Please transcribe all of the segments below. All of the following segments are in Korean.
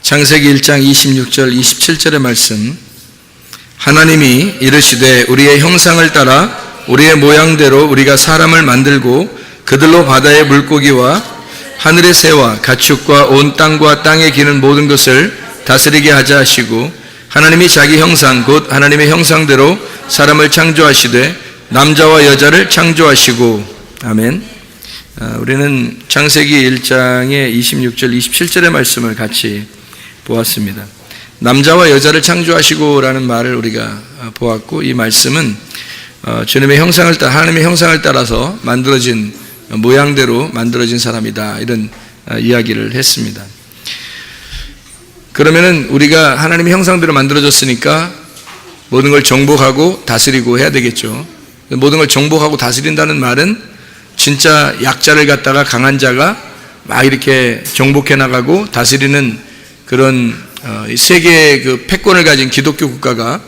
창세기 1장 26절 27절의 말씀, 하나님이 이르시되 우리의 형상을 따라 우리의 모양대로 우리가 사람을 만들고 그들로 바다의 물고기와 하늘의 새와 가축과 온 땅과 땅에 기는 모든 것을 다스리게 하자 하시고, 하나님이 자기 형상 곧 하나님의 형상대로 사람을 창조하시되 남자와 여자를 창조하시고. 아멘. 우리는 창세기 1장의 26절 27절의 말씀을 같이 보았습니다. 남자와 여자를 창조하시고 라는 말을 우리가 보았고, 이 말씀은 주님의 형상을 따라, 하나님의 형상을 따라서 만들어진, 모양대로 만들어진 사람이다, 이런 이야기를 했습니다. 그러면은 우리가 하나님의 형상대로 만들어졌으니까 모든 걸 정복하고 다스리고 해야 되겠죠. 모든 걸 정복하고 다스린다는 말은 진짜 약자를 갖다가 강한 자가 막 이렇게 정복해 나가고 다스리는 그런 세계의 그 패권을 가진 기독교 국가가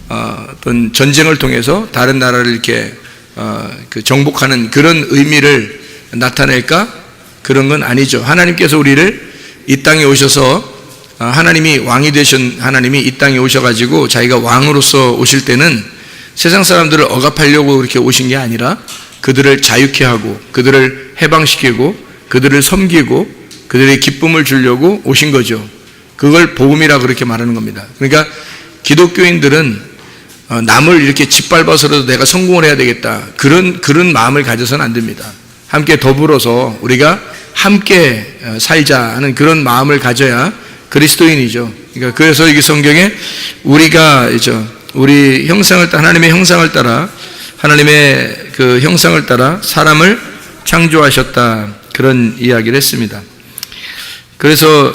어떤 전쟁을 통해서 다른 나라를 이렇게 그 정복하는 그런 의미를 나타낼까? 그런 건 아니죠. 하나님께서 우리를 이 땅에 오셔서, 하나님이 왕이 되신 하나님이 이 땅에 오셔가지고 자기가 왕으로서 오실 때는 세상 사람들을 억압하려고 그렇게 오신 게 아니라 그들을 자유케 하고 그들을 해방시키고 그들을 섬기고 그들의 기쁨을 주려고 오신 거죠. 그걸 복음이라 그렇게 말하는 겁니다. 그러니까 기독교인들은 남을 이렇게 짓밟아서라도 내가 성공을 해야 되겠다, 그런 마음을 가져서는 안 됩니다. 함께 더불어서 우리가 함께 살자 하는 그런 마음을 가져야 그리스도인이죠. 그러니까 그래서 이게 성경에 우리가 우리 형상을 따라, 하나님의 형상을 따라, 하나님의 그 형상을 따라 사람을 창조하셨다, 그런 이야기를 했습니다. 그래서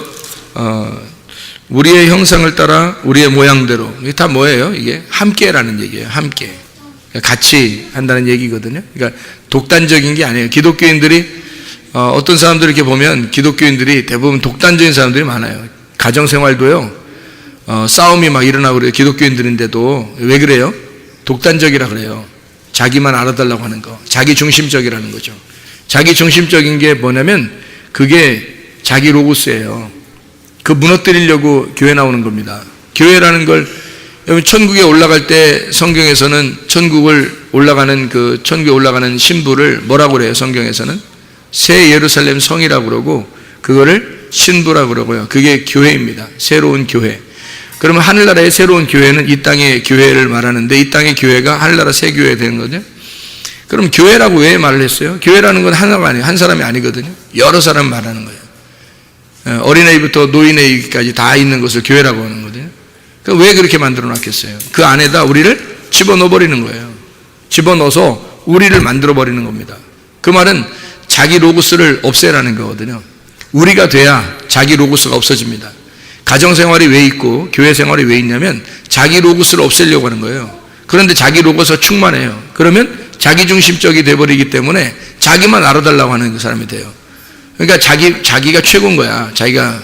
우리의 형상을 따라 우리의 모양대로, 이게 다 뭐예요? 이게 함께라는 얘기예요. 함께, 같이 한다는 얘기거든요. 그러니까 독단적인 게 아니에요. 기독교인들이 어떤 사람들 이렇게 보면 기독교인들이 대부분 독단적인 사람들이 많아요. 가정생활도요, 싸움이 막 일어나고 그래요. 기독교인들인데도. 왜 그래요? 독단적이라 그래요. 자기만 알아달라고 하는 거, 자기 중심적이라는 거죠. 자기 중심적인 게 뭐냐면 그게 자기 로고스예요. 그 무너뜨리려고 교회 나오는 겁니다. 교회라는 걸, 여러분 천국에 올라갈 때 성경에서는 천국에 올라가는 신부를 뭐라고 그래요? 성경에서는 새 예루살렘 성이라고 그러고 그거를 신부라고 그러고요. 그게 교회입니다. 새로운 교회. 그러면 하늘나라의 새로운 교회는 이 땅의 교회를 말하는데, 이 땅의 교회가 하늘나라 새 교회 되는 거죠. 그럼 교회라고 왜 말을 했어요? 교회라는 건 하나가 아니에요. 한 사람이 아니거든요. 여러 사람 말하는 거예요. 어린아이부터 노인아이까지 다 있는 것을 교회라고 하는 거거든요. 그럼 왜 그렇게 만들어 놨겠어요? 그 안에다 우리를 집어넣어 버리는 거예요. 집어넣어서 우리를 만들어 버리는 겁니다. 그 말은 자기 로고스를 없애라는 거거든요. 우리가 돼야 자기 로고스가 없어집니다. 가정생활이 왜 있고 교회 생활이 왜 있냐면 자기 로고스를 없애려고 하는 거예요. 그런데 자기 로고스가 충만해요. 그러면 자기중심적이 돼버리기 때문에 자기만 알아달라고 하는 그 사람이 돼요. 그러니까 자기가 최고인 거야. 자기가.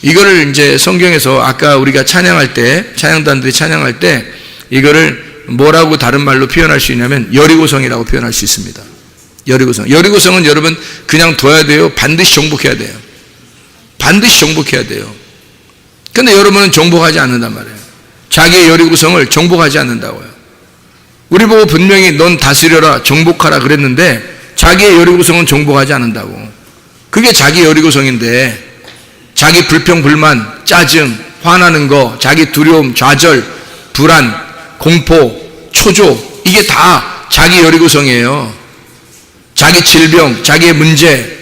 이거를 이제 성경에서 아까 우리가 찬양할 때, 찬양단들이 찬양할 때 이거를 뭐라고 다른 말로 표현할 수 있냐면 여리고성이라고 표현할 수 있습니다. 여리고성. 여리고성은 여러분 그냥 둬야 돼요? 반드시 정복해야 돼요? 반드시 정복해야 돼요. 근데 여러분은 정복하지 않는단 말이에요. 자기의 여리고성을 정복하지 않는다고요. 우리 보고 분명히 넌 다스려라, 정복하라 그랬는데 자기의 여리고성은 정복하지 않는다고. 그게 자기 여리고성인데, 자기 불평, 불만, 짜증, 화나는 거, 자기 두려움, 좌절, 불안, 공포, 초조, 이게 다 자기 여리고성이에요. 자기 질병, 자기의 문제,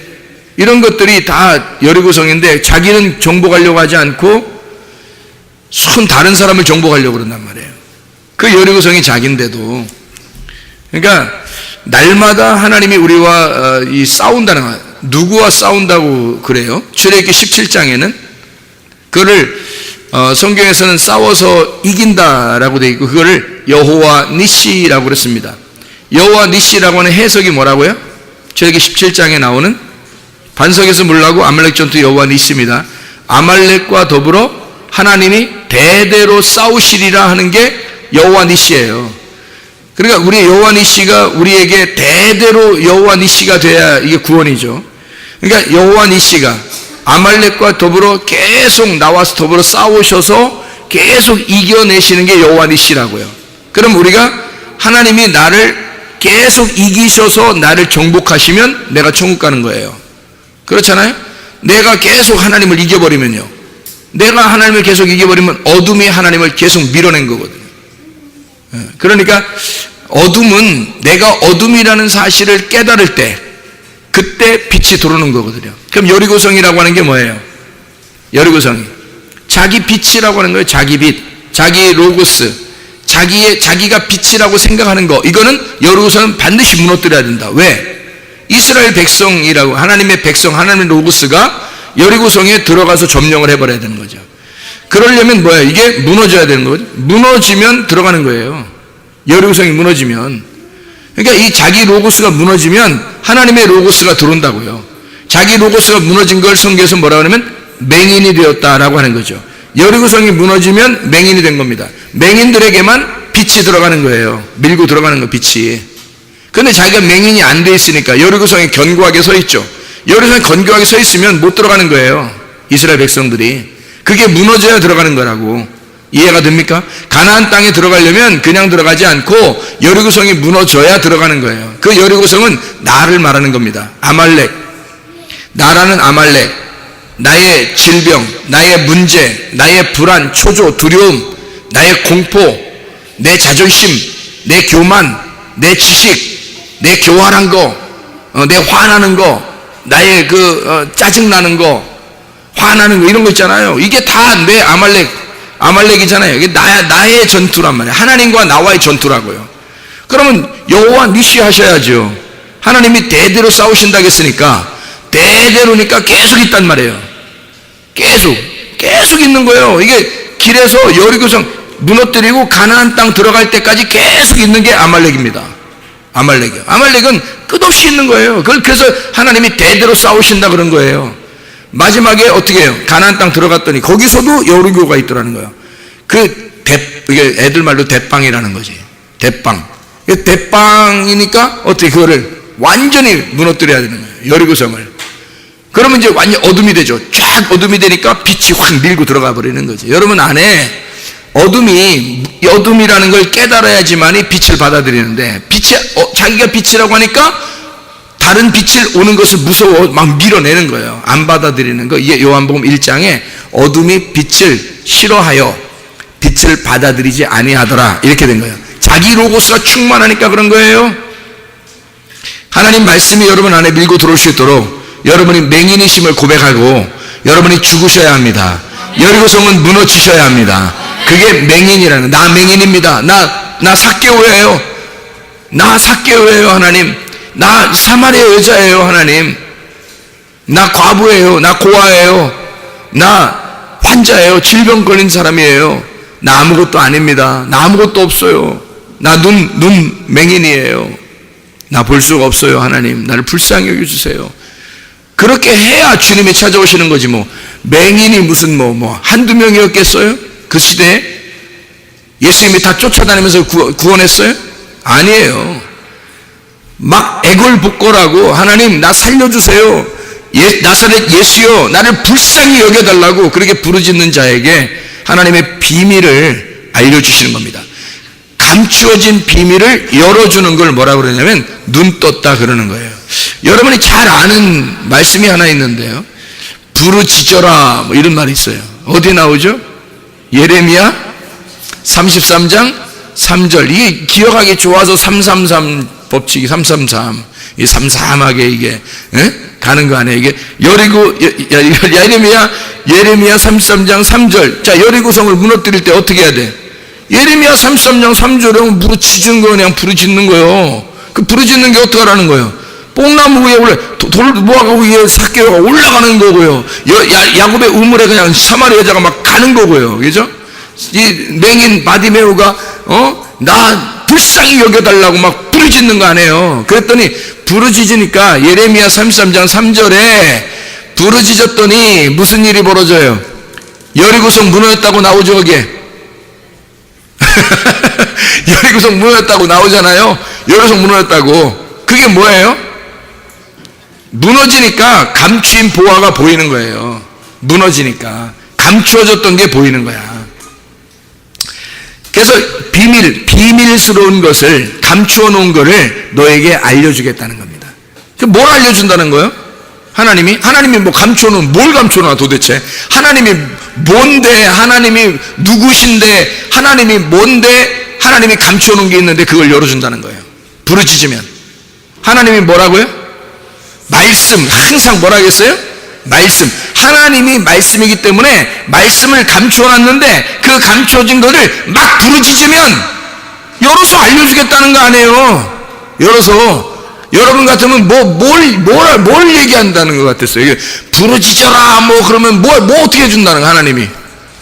이런 것들이 다 여리고성인데 자기는 정복하려고 하지 않고 다른 사람을 정복하려고 그런단 말이에요. 그 여리고성이 자기인데도. 그러니까 날마다 하나님이 우리와 싸운다는 거예요. 누구와 싸운다고 그래요? 출애굽기 17장에는 그거를 성경에서는 싸워서 이긴다라고 되어 있고, 그거를 여호와 니시라고 그랬습니다. 여호와 니시라고 하는 해석이 뭐라고요? 출애굽기 17장에 나오는, 반석에서 물나고 아말렉 전투 여호와 니시입니다. 아말렉과 더불어 하나님이 대대로 싸우시리라 하는 게 여호와 니시예요. 그러니까 우리 여호와 니시가 우리에게 대대로 여호와 니시가 돼야 이게 구원이죠. 그러니까 여호와 니시가 아말렉과 더불어 계속 나와서 더불어 싸우셔서 계속 이겨내시는 게 여호와 니시라고요. 그럼 우리가 하나님이 나를 계속 이기셔서 나를 정복하시면 내가 천국 가는 거예요. 그렇잖아요? 내가 계속 하나님을 이겨버리면요, 내가 하나님을 계속 이겨버리면 어둠이 하나님을 계속 밀어낸 거거든요. 그러니까 어둠은 내가 어둠이라는 사실을 깨달을 때 그때 빛이 들어오는 거거든요. 그럼 여리고성이라고 하는 게 뭐예요? 여리고성이 자기 빛이라고 하는 거예요. 자기 빛, 자기 로고스, 자기가 빛이라고 생각하는 거, 이거는 여리고성은 반드시 무너뜨려야 된다. 왜? 이스라엘 백성이라고, 하나님의 백성, 하나님의 로고스가 여리고성에 들어가서 점령을 해버려야 되는 거죠. 그러려면 뭐예요? 이게 무너져야 되는 거죠. 무너지면 들어가는 거예요. 여리고성이 무너지면. 그러니까 이 자기 로고스가 무너지면 하나님의 로고스가 들어온다고요. 자기 로고스가 무너진 걸 성경에서 뭐라고 하냐면 맹인이 되었다라고 하는 거죠. 여리고성이 무너지면 맹인이 된 겁니다. 맹인들에게만 빛이 들어가는 거예요. 밀고 들어가는 거, 빛이. 그런데 자기가 맹인이 안 돼 있으니까 여리고성이 견고하게 서 있죠. 여리고성이 견고하게 서 있으면 못 들어가는 거예요. 이스라엘 백성들이. 그게 무너져야 들어가는 거라고. 이해가 됩니까? 가나안 땅에 들어가려면 그냥 들어가지 않고 여리고성이 무너져야 들어가는 거예요. 그 여리고성은 나를 말하는 겁니다. 아말렉. 나라는 아말렉. 나의 질병, 나의 문제, 나의 불안, 초조, 두려움, 나의 공포, 내 자존심, 내 교만, 내 지식, 내 교활한 거, 내 화나는 거, 나의 짜증나는 거, 화나는 거, 이런 거 있잖아요. 이게 다 내 아말렉이잖아요. 이게 나의 전투란 말이에요. 하나님과 나와의 전투라고요. 그러면 여호와 니시 하셔야죠. 하나님이 대대로 싸우신다고 했으니까 대대로니까 계속 있단 말이에요. 계속 있는 거예요. 이게 길에서 여리고성 무너뜨리고 가나안 땅 들어갈 때까지 계속 있는 게 아말렉입니다. 아말렉이요. 아말렉은 끝없이 있는 거예요. 그래서 하나님이 대대로 싸우신다 그런 거예요. 마지막에 어떻게 해요? 가나안 땅 들어갔더니 거기서도 여리고가 있더라는 거예요. 이게 애들 말로 대빵이라는 거지. 대빵. 대빵이니까 어떻게 그거를 완전히 무너뜨려야 되는 거예요. 여리고성을. 그러면 이제 완전 어둠이 되죠. 쫙 어둠이 되니까 빛이 확 밀고 들어가 버리는 거죠. 여러분 안에 어둠이라는 걸 깨달아야지만이 빛을 받아들이는데, 자기가 빛이라고 하니까 다른 빛을 오는 것을 무서워 막 밀어내는 거예요. 안 받아들이는 거. 이게 요한복음 1장에 어둠이 빛을 싫어하여 빛을 받아들이지 아니하더라, 이렇게 된 거예요. 자기 로고스가 충만하니까 그런 거예요. 하나님 말씀이 여러분 안에 밀고 들어올 수 있도록 여러분이 맹인이심을 고백하고 여러분이 죽으셔야 합니다. 여리고성은 무너지셔야 합니다. 그게 맹인이라는, 나 맹인입니다. 나 삭개오예요. 나 삭개오예요, 하나님. 나 사마리아 여자예요, 하나님. 나 과부예요. 나 고아예요. 나 환자예요. 질병 걸린 사람이에요. 나 아무것도 아닙니다. 나 아무것도 없어요. 나 눈 맹인이에요. 나 볼 수가 없어요, 하나님. 나를 불쌍히 여겨주세요. 그렇게 해야 주님이 찾아오시는 거지. 맹인이 무슨 한두 명이었겠어요? 그 시대에 예수님이 다 쫓아다니면서 구원했어요? 아니에요. 막 애걸복걸하고 하나님 나 살려주세요. 나사렛 예수여 나를 불쌍히 여겨달라고 그렇게 부르짖는 자에게 하나님의 비밀을 알려주시는 겁니다. 감추어진 비밀을 열어주는 걸 뭐라고 그러냐면 눈 떴다 그러는 거예요. 여러분이 잘 아는 말씀이 하나 있는데요, 부르짖어라 이런 말이 있어요. 어디 나오죠? 예레미야 33장 3절. 이게 기억하기 좋아서 333 법칙이 333, 이 삼삼하게 이게 가는 거 아니에요. 이게 예레미야 33장 3절. 자, 여리고성을 무너뜨릴 때 어떻게 해야 돼? 예레미야 33장 3절에 부르짖는 거, 그냥 부르짖는 거요. 그 부르짖는 게 어떻게 하라는 거예요? 뽕나무 위에 돌 모아가고 위에 삭개가 올라가는 거고요. 야곱의 우물에 그냥 사마리아 여자가 막 가는 거고요. 그죠? 이 맹인 바디메오가 나 불쌍히 여겨달라고 막 부르짖는 거 아니에요. 그랬더니 부르짖으니까 예레미야 33장 3절에 부르짖었더니 무슨 일이 벌어져요? 여리고성 무너졌다고 나오죠, 거기에. 여리고성 무너졌다고 나오잖아요. 여리고성 무너졌다고. 그게 뭐예요? 무너지니까 감추인 보화가 보이는 거예요. 무너지니까 감추어졌던 게 보이는 거야. 그래서 비밀스러운 것을, 감추어 놓은 것을 너에게 알려주겠다는 겁니다. 뭘 알려준다는 거예요? 하나님이 뭐 감춰놓은, 뭘 감춰놔 도대체? 하나님이 뭔데, 하나님이 누구신데, 하나님이 뭔데, 하나님이 감춰놓은 게 있는데 그걸 열어준다는 거예요. 부르짖으면. 하나님이 뭐라고요? 말씀. 항상 뭐라 하겠어요? 말씀. 하나님이 말씀이기 때문에 말씀을 감춰놨는데 그 감춰진 것을 막 부르짖으면 열어서 알려주겠다는 거 아니에요. 열어서. 여러분 같으면 뭘 얘기한다는 것 같았어요. 이게 부르짖어라 그러면 뭐 어떻게 해준다는 거, 하나님이.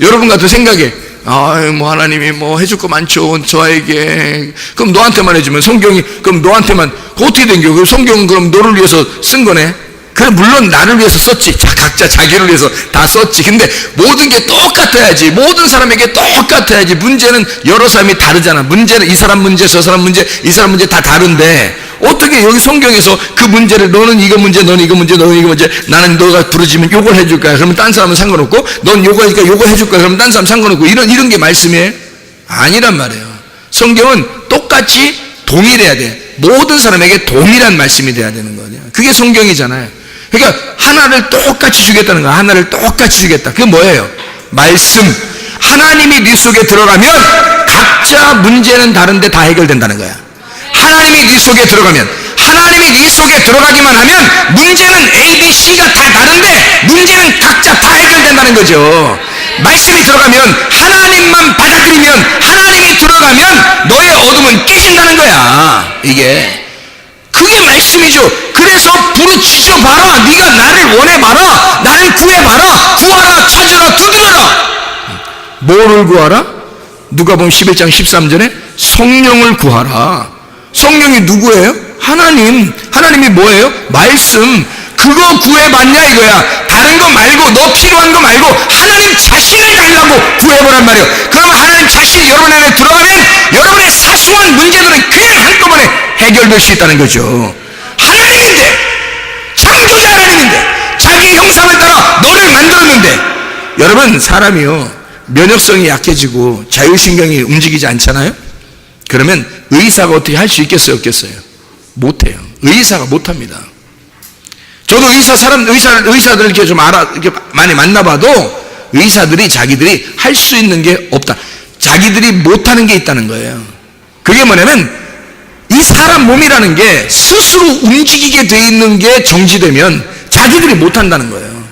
여러분 같은 생각에 하나님이 해줄 거 많죠 저에게. 그럼 너한테만 해주면, 성경이 그럼 너한테만, 어떻게 된 거야? 성경은 그럼 너를 위해서 쓴 거네. 그래, 물론 나를 위해서 썼지. 각자 자기를 위해서 다 썼지. 근데 모든 게 똑같아야지. 모든 사람에게 똑같아야지. 문제는 여러 사람이 다르잖아. 문제는 이 사람 문제, 저 사람 문제, 이 사람 문제 다 다른데 어떻게 여기 성경에서 그 문제를, 너는 이거 문제, 너는 이거 문제, 너는 이거 문제, 나는 너가 부르짖으면 요걸 해줄 거야. 그러면 딴 사람은 상관없고, 넌 요거 하니까 요거 해줄 거야. 그러면 딴 사람 상관없고, 이런 게 말씀이에요? 아니란 말이에요. 성경은 똑같이 동일해야 돼. 모든 사람에게 동일한 말씀이 돼야 되는 거예요. 그게 성경이잖아요. 그러니까 하나를 똑같이 주겠다는 거야. 하나를 똑같이 주겠다. 그게 뭐예요? 말씀. 하나님이 네 속에 들어가면 각자 문제는 다른데 다 해결된다는 거야. 하나님이 네 속에 들어가면, 하나님이 네 속에 들어가기만 하면 문제는 A, B, C가 다 다른데 문제는 각자 다 해결된다는 거죠. 말씀이 들어가면, 하나님만 받아들이면, 하나님이 들어가면 너의 어둠은 깨진다는 거야. 그게 말씀이죠. 그래서 부르짖어 봐라. 네가 나를 원해 봐라. 나를 구해 봐라. 구하라, 찾으라, 두드려라. 뭐를 구하라? 누가복음 11장 13절에 성령을 구하라. 성령이 누구예요? 하나님. 하나님이 뭐예요? 말씀. 그거 구해봤냐 이거야. 다른 거 말고, 너 필요한 거 말고 하나님 자신을 달라고 구해보란 말이에요. 그러면 하나님 자신이 여러분 안에 들어가면 여러분의 사소한 문제들은 그냥 한꺼번에 해결될 수 있다는 거죠. 하나님인데, 창조자 하나님인데, 자기 형상을 따라 너를 만들었는데. 여러분, 사람이요, 면역성이 약해지고 자율신경이 움직이지 않잖아요? 그러면 의사가 어떻게 할 수 있겠어요, 없겠어요? 못해요. 의사가 못합니다. 저도 의사들 이렇게 좀 이렇게 많이 만나봐도 의사들이 자기들이 할 수 있는 게 없다. 자기들이 못하는 게 있다는 거예요. 그게 뭐냐면, 이 사람 몸이라는 게 스스로 움직이게 돼 있는 게 정지되면 자기들이 못한다는 거예요.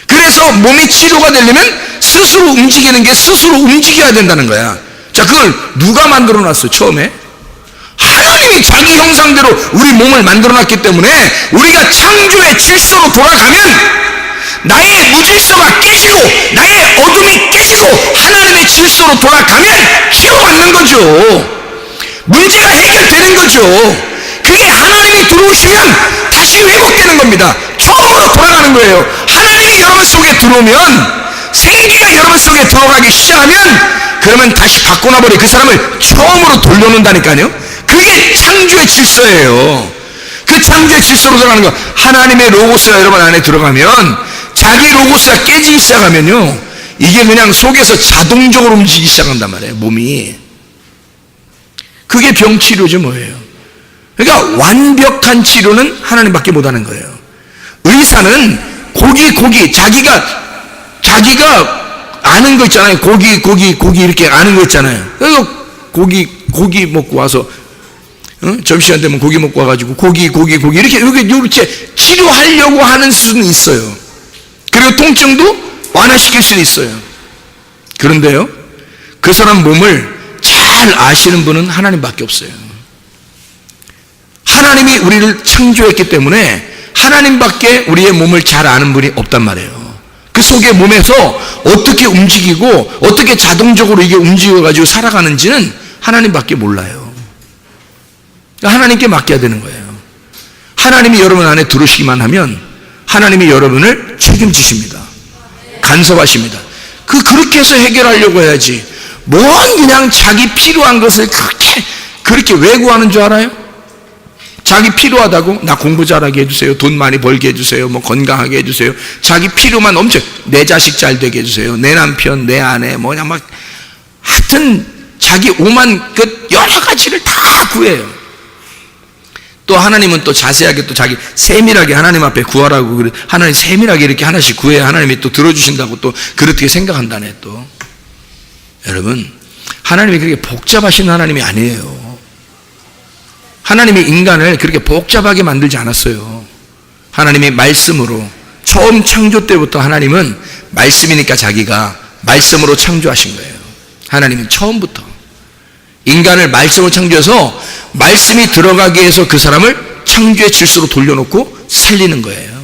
그래서 몸이 치료가 되려면 스스로 움직이는 게 스스로 움직여야 된다는 거야. 자, 그걸 누가 만들어 놨어, 처음에? 하나님이 자기 형상대로 우리 몸을 만들어 놨기 때문에 우리가 창조의 질서로 돌아가면 나의 무질서가 깨지고 나의 어둠이 깨지고 하나님의 질서로 돌아가면 치료받는 거죠. 문제가 해결되는 거죠. 그게 하나님이 들어오시면 다시 회복되는 겁니다. 처음으로 돌아가는 거예요. 하나님이 여러분 속에 들어오면, 생기가 여러분 속에 들어가기 시작하면, 그러면 다시 바꿔놔버려. 그 사람을 처음으로 돌려놓는다니까요. 그게 창조의 질서예요. 그 창조의 질서로 들어가는 거. 하나님의 로고스가 여러분 안에 들어가면, 자기 로고스가 깨지기 시작하면요, 이게 그냥 속에서 자동적으로 움직이기 시작한단 말이에요, 몸이. 그게 병치료죠, 뭐예요. 그러니까 완벽한 치료는 하나님밖에 못하는 거예요. 의사는 자기가 아는 거 있잖아요. 고기 이렇게 아는 거 있잖아요. 그래서 고기 먹고 와서, 점심시간 되면 고기 먹고 와가지고 고기 이렇게 치료하려고 하는 수는 있어요. 그리고 통증도 완화시킬 수는 있어요. 그런데요, 그 사람 몸을 잘 아시는 분은 하나님밖에 없어요. 하나님이 우리를 창조했기 때문에 하나님밖에 우리의 몸을 잘 아는 분이 없단 말이에요. 그 속에 몸에서 어떻게 움직이고 어떻게 자동적으로 이게 움직여가지고 살아가는지는 하나님밖에 몰라요. 하나님께 맡겨야 되는 거예요. 하나님이 여러분 안에 들어오시기만 하면 하나님이 여러분을 책임지십니다. 간섭하십니다. 그렇게 해서 해결하려고 해야지. 그냥 자기 필요한 것을 그렇게 왜 구하는 줄 알아요? 자기 필요하다고 나 공부 잘하게 해주세요. 돈 많이 벌게 해주세요. 뭐 건강하게 해주세요. 자기 필요만 엄청 내 자식 잘 되게 해주세요. 내 남편, 내 아내 뭐냐 막 하여튼 자기 오만 그 여러 가지를 다 구해요. 또 하나님은 또 자세하게 또 자기 세밀하게 하나님 앞에 구하라고 그래. 하나님 세밀하게 이렇게 하나씩 구해야 하나님이 또 들어주신다고 또 그렇게 생각한다네 또. 여러분 하나님이 그렇게 복잡하신 하나님이 아니에요. 하나님이 인간을 그렇게 복잡하게 만들지 않았어요. 하나님이 말씀으로 처음 창조 때부터 하나님은 말씀이니까 자기가 말씀으로 창조하신 거예요. 하나님은 처음부터 인간을 말씀으로 창조해서 말씀이 들어가게 해서 그 사람을 창조의 질서로 돌려놓고 살리는 거예요.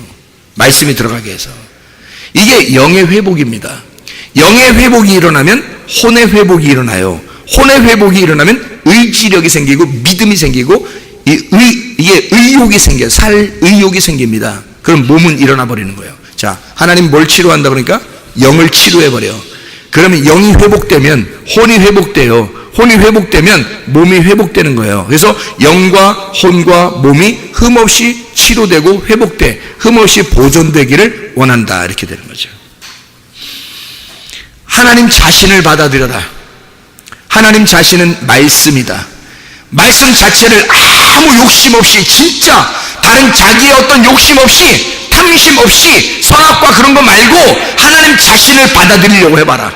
말씀이 들어가게 해서. 이게 영의 회복입니다. 영의 회복이 일어나면 혼의 회복이 일어나요. 혼의 회복이 일어나면 의지력이 생기고 믿음이 생기고 이게 의욕이 생겨요. 살 의욕이 생깁니다. 그럼 몸은 일어나 버리는 거예요. 자, 하나님 뭘 치료한다 그러니까 영을 치료해 버려. 그러면 영이 회복되면 혼이 회복돼요. 혼이 회복되면 몸이 회복되는 거예요. 그래서 영과 혼과 몸이 흠없이 치료되고 회복돼 흠없이 보존되기를 원한다 이렇게 되는 거죠. 하나님 자신을 받아들여라. 하나님 자신은 말씀이다. 말씀 자체를 아무 욕심 없이 진짜 다른 자기의 어떤 욕심 없이 탐심 없이 선악과 그런 거 말고 하나님 자신을 받아들이려고 해봐라.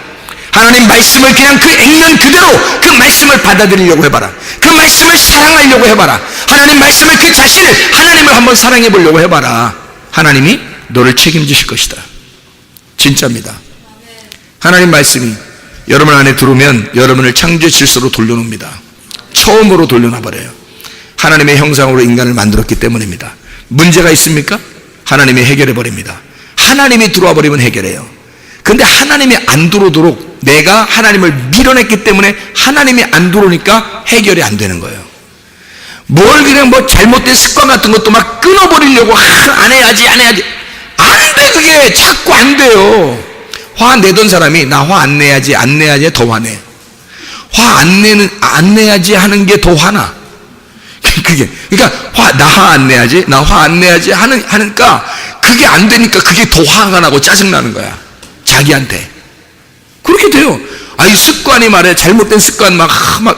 하나님 말씀을 그냥 그 액면 그대로 그 말씀을 받아들이려고 해봐라. 그 말씀을 사랑하려고 해봐라. 하나님 말씀을 그 자신을 하나님을 한번 사랑해 보려고 해봐라. 하나님이 너를 책임지실 것이다. 진짜입니다. 하나님 말씀이 여러분 안에 들어오면 여러분을 창조의 질서로 돌려놓습니다. 처음으로 돌려놔 버려요. 하나님의 형상으로 인간을 만들었기 때문입니다. 문제가 있습니까? 하나님이 해결해 버립니다. 하나님이 들어와 버리면 해결해요. 근데 하나님이 안 들어오도록 내가 하나님을 밀어냈기 때문에 하나님이 안 들어오니까 해결이 안 되는 거예요. 뭘 그냥 뭐 잘못된 습관 같은 것도 막 끊어버리려고 안 해야지 안 돼. 그게 자꾸 안 돼요. 화 내던 사람이 나 화 안 내야지 더 화내. 화 안 내야지 하는 게 더 화나. 그게 그러니까 나 화 안 내야지 하니까 그게 안 되니까 그게 더 화가 나고 짜증 나는 거야. 자기한테. 그렇게 돼요. 이 습관이 말해 잘못된 습관 막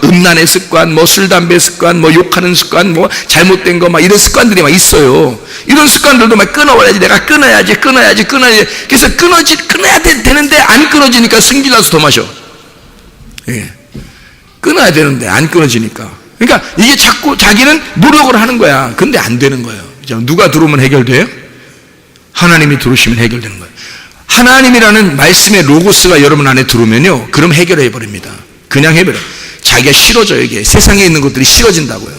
음란의 습관, 뭐 술 담배 습관, 뭐 욕하는 습관, 뭐 잘못된 거 막 이런 습관들이 막 있어요. 이런 습관들도 막 끊어야지. 내가 끊어야지. 그래서 끊어야 되는데 안 끊어지니까 승질나서 더 마셔. 예. 끊어야 되는데 안 끊어지니까. 그러니까 이게 자꾸 자기는 노력을 하는 거야. 근데 안 되는 거예요. 누가 들어오면 해결돼요? 하나님이 들어오시면 해결되는 거예요. 하나님이라는 말씀의 로고스가 여러분 안에 들어오면요, 그럼 해결해 버립니다. 그냥 해버려. 자기가 싫어져요. 이게 세상에 있는 것들이 싫어진다고요.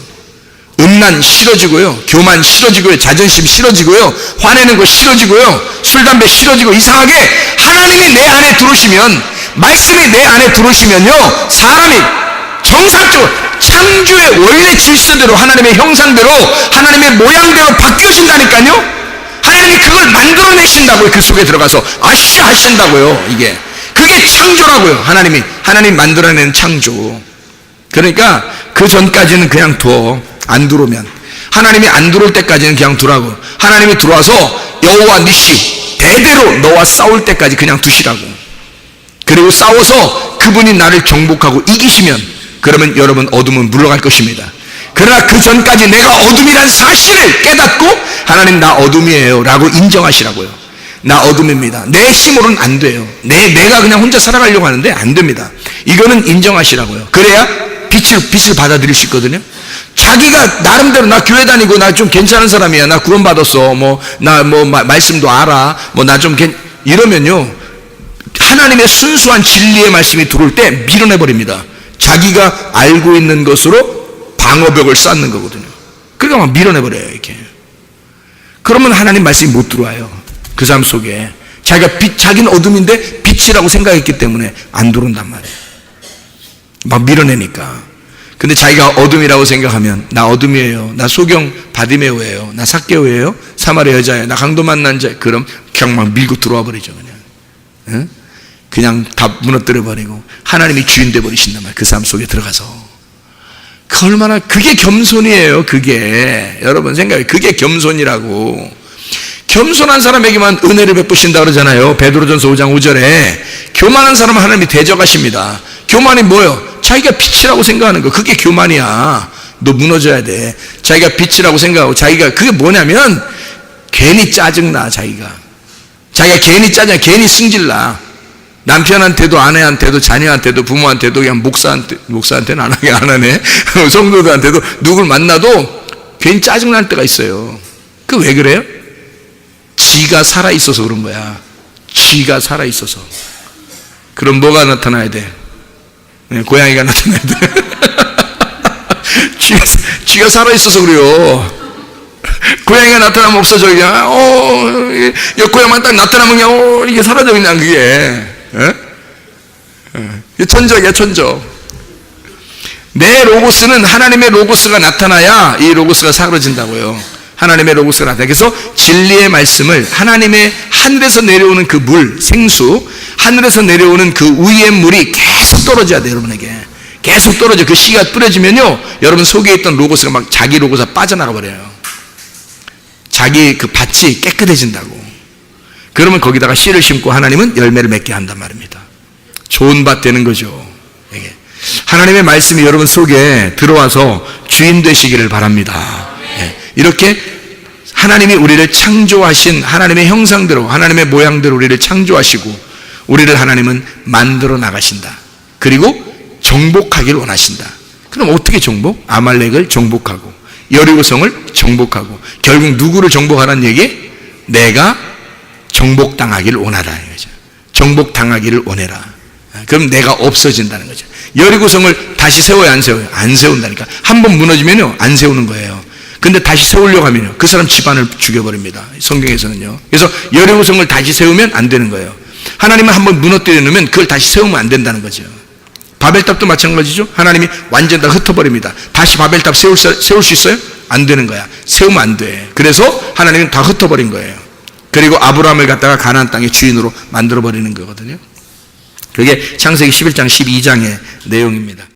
음란 싫어지고요, 교만 싫어지고요, 자존심 싫어지고요, 화내는 거 싫어지고요, 술 담배 싫어지고. 이상하게 하나님이 내 안에 들어오시면, 말씀이 내 안에 들어오시면요, 사람이 정상적으로 창조의 원래 질서대로 하나님의 형상대로 하나님의 모양대로 바뀌어진다니까요. 하나님이 그걸 만들어내신다고요. 그 속에 들어가서 아쉬 하신다고요. 이게 그게 창조라고요. 하나님 만들어내는 창조. 그러니까 그 전까지는 그냥 둬. 안 들어오면 하나님이 안 들어올 때까지는 그냥 두라고. 하나님이 들어와서 여호와 니시 대대로 너와 싸울 때까지 그냥 두시라고. 그리고 싸워서 그분이 나를 정복하고 이기시면 그러면 여러분 어둠은 물러갈 것입니다. 그러나 그 전까지 내가 어둠이란 사실을 깨닫고 하나님 나 어둠이에요 라고 인정하시라고요. 나 어둠입니다. 내 힘으로는 안 돼요. 내가 그냥 혼자 살아가려고 하는데 안 됩니다. 이거는 인정하시라고요. 그래야 빛을 받아들일 수 있거든요. 자기가 나름대로 나 교회 다니고 나 좀 괜찮은 사람이야. 나 구원 받았어. 나 말씀도 알아. 나 좀 이러면요, 하나님의 순수한 진리의 말씀이 들어올 때 밀어내버립니다. 자기가 알고 있는 것으로 방어벽을 쌓는 거거든요. 그러니까 막 밀어내버려요, 이렇게. 그러면 하나님 말씀이 못 들어와요. 그 사람 속에. 자기는 어둠인데 빛이라고 생각했기 때문에 안 들어온단 말이에요. 막 밀어내니까. 근데 자기가 어둠이라고 생각하면 나 어둠이에요. 나 소경 바디메오예요. 나 삭개오예요. 사마리아 여자예요. 나 강도 만난 자. 그럼 그냥 막 밀고 들어와 버리죠, 그냥. 응? 그냥 다 무너뜨려 버리고 하나님이 주인 돼 버리신단 말이에요. 그 사람 속에 들어가서. 그 얼마나, 그게 겸손이에요. 그게 여러분 생각해, 그게 겸손이라고. 겸손한 사람에게만 은혜를 베푸신다 그러잖아요. 베드로전서 5장 5절에 교만한 사람은 하나님이 대적하십니다. 교만이 뭐예요? 자기가 빛이라고 생각하는 거. 그게 교만이야. 너 무너져야 돼. 자기가 빛이라고 생각하고, 자기가, 그게 뭐냐면 괜히 짜증나. 자기가 괜히 짜증나. 괜히 승질나. 남편한테도 아내한테도 자녀한테도 부모한테도, 그냥 목사한테는 안 하네. 성도들한테도 누굴 만나도 괜히 짜증날 때가 있어요. 그 왜 그래요? 지가 살아있어서 그런 거야. 지가 살아있어서. 그럼 뭐가 나타나야 돼? 고양이가 나타나야 돼. 쥐가 살아있어서 그래요. 고양이가 나타나면 없어져. 그냥, 옆고양이만 딱 나타나면 그냥, 이게 사라져, 그냥 그게. 천적이야, 천적. 내 로고스는 하나님의 로고스가 나타나야 이 로고스가 사라진다고요. 하나님의 로고스가 나타나. 그래서 진리의 말씀을, 하나님의 하늘에서 내려오는 그 물, 생수, 하늘에서 내려오는 그 우유의 물이 계속 떨어져야 돼, 여러분에게. 계속 떨어져. 그 씨가 뿌려지면요, 여러분 속에 있던 로고스가 막 자기 로고스가 빠져나가 버려요. 자기 그 밭이 깨끗해진다고. 그러면 거기다가 씨를 심고 하나님은 열매를 맺게 한단 말입니다. 좋은 밭 되는 거죠. 이게. 하나님의 말씀이 여러분 속에 들어와서 주인 되시기를 바랍니다. 이렇게 하나님이 우리를 창조하신 하나님의 형상대로, 하나님의 모양대로 우리를 창조하시고, 우리를 하나님은 만들어 나가신다. 그리고 정복하기를 원하신다. 그럼 어떻게 정복? 아말렉을 정복하고, 여리고성을 정복하고, 결국 누구를 정복하라는 얘기? 내가 정복당하기를 원하라. 정복당하기를 원해라. 그럼 내가 없어진다는 거죠. 여리고성을 다시 세워야 안 세워요? 안 세운다니까. 한번 무너지면요, 안 세우는 거예요. 근데 다시 세우려고 하면요, 그 사람 집안을 죽여버립니다. 성경에서는요. 그래서 여리고성을 다시 세우면 안 되는 거예요. 하나님은 한번 무너뜨려 놓으면 그걸 다시 세우면 안 된다는 거죠. 바벨탑도 마찬가지죠. 하나님이 완전 다 흩어버립니다. 다시 바벨탑 세울 수 있어요? 안 되는 거야. 세우면 안 돼. 그래서 하나님은 다 흩어버린 거예요. 그리고 아브라함을 갖다가 가나안 땅의 주인으로 만들어버리는 거거든요. 그게 창세기 11장 12장의 내용입니다.